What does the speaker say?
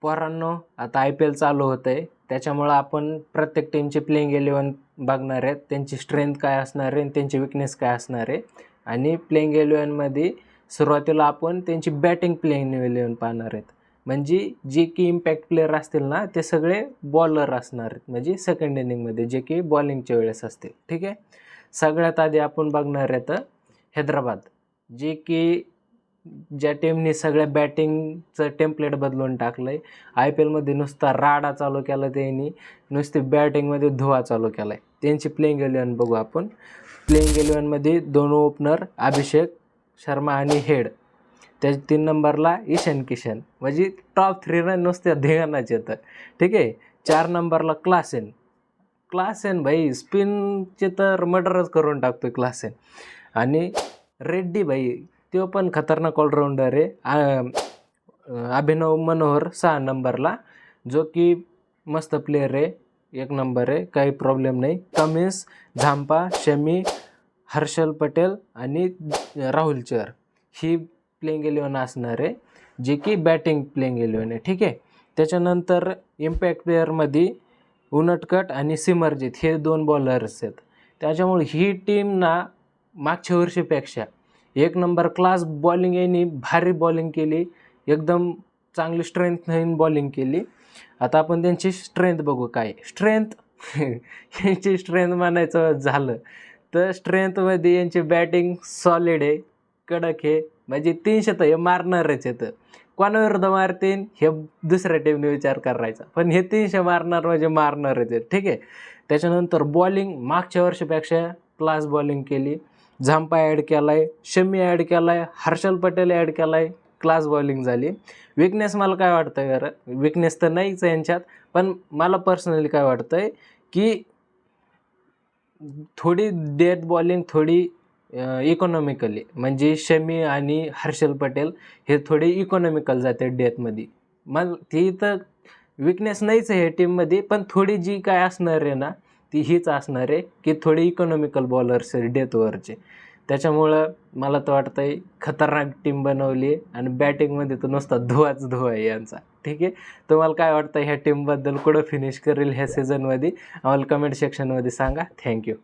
पोरांनो, आता IPL चालू होतं आहे, त्याच्यामुळं आपण प्रत्येक टीमची प्लेइंग 11 बघणार आहेत. त्यांची स्ट्रेंथ काय असणार आहे आणि त्यांची विकनेस काय असणार आहे. आणि प्लेइंग 11मध्ये सुरुवातीला आपण त्यांची बॅटिंग प्लेइंग 11 पाहणार आहेत. म्हणजे जे की इम्पॅक्ट प्लेयर असतील ना, ते सगळे बॉलर असणार आहेत, म्हणजे सेकंड इनिंगमध्ये जे की बॉलिंगच्या वेळेस असतील. ठीक आहे. सगळ्यात आधी आपण बघणार आहेत हैदराबाद, जे की ज्या टीमने सगळ्या बॅटिंगचं टेम्पलेट बदलून टाकलं आहे. IPLमध्ये नुसता राडा चालू केला त्यांनी, नुसती बॅटिंगमध्ये धुवा चालू केला आहे. त्यांची प्लेइंग 11 बघू आपण. प्लेइंग 11मध्ये 2 ओपनर अभिषेक शर्मा आणि हेड. त्या 3 नंबरला ईशान किशन, म्हणजे टॉप 3 रन नुसत्या धिंगाणाच येतं. ठीक आहे. 4 नंबरला क्लासेन भाई स्पिनचे तर मर्डरच करून टाकतोय क्लासेन. आणि रेड्डी भाई तो पण खतरनाक ऑलराऊंडर आहे. अभिनव मनोहर 6 नंबरला, जो की मस्त प्लेयर आहे, 1 नंबर आहे, काही प्रॉब्लेम नाही. कमिन्स, झांपा, शमी, हर्षल पटेल आणि राहुल चहर ही प्लेइंग 11 असणार आहे, जे की बॅटिंग प्लेइंग 11 आहे. ठीक आहे. त्याच्यानंतर इम्पॅक्ट प्लेअरमध्ये उनटकट आणि सिमरजीत हे 2 बॉलर्स आहेत. त्याच्यामुळे ही टीम ना मागच्या वर्षीपेक्षा 1 नंबर क्लास बॉलिंग यांनी भारी बॉलिंग केली, एकदम चांगली स्ट्रेंथन बॉलिंग केली. आता आपण त्यांची स्ट्रेंथ बघू. काय स्ट्रेंथ यांची स्ट्रेंथ म्हणायचं झालं तर स्ट्रेंथमध्ये यांची बॅटिंग सॉलिड आहे, कडक आहे, म्हणजे 300 तर हे मारणारच येतं. कोणाविरुद्ध मारतील हे दुसऱ्या टीमने विचार करायचा, पण हे 300 मारणार म्हणजे मारणारच आहेत. ठीक आहे. त्याच्यानंतर बॉलिंग मागच्या वर्षीपेक्षा क्लास बॉलिंग केली. झांपा ॲड केला आहे, शमी ॲड केला आहे, हर्षल पटेल ॲड केला आहे, क्लास बॉलिंग झाली. विकनेस मला काय वाटतं बरं, विकनेस तर नाहीच आहे यांच्यात, पण मला पर्सनली काय वाटतं आहे की थोडी डेथ बॉलिंग थोडी इकॉनॉमिकली, म्हणजे शमी आणि हर्षल पटेल हे थोडे इकॉनॉमिकल जाते डेथमध्ये. मग ती तर विकनेस नाहीच आहे टीममध्ये, पण थोडी जी काय असणार आहे ना ती हीच असणार आहे की थोडी इकॉनॉमिकल बॉलर्स आहे डेथ ओव्हरचे. त्याच्यामुळं मला तर वाटतं आहे खतरनाक टीम बनवली आहे आणि बॅटिंगमध्ये तर नुसता धुवाच धुवा आहे यांचा. ठीक आहे. तुम्हाला काय वाटतं ह्या टीमबद्दल, कुठं फिनिश करेल ह्या सीझनमध्ये, आम्हाला कमेंट सेक्शनमध्ये सांगा. थँक्यू.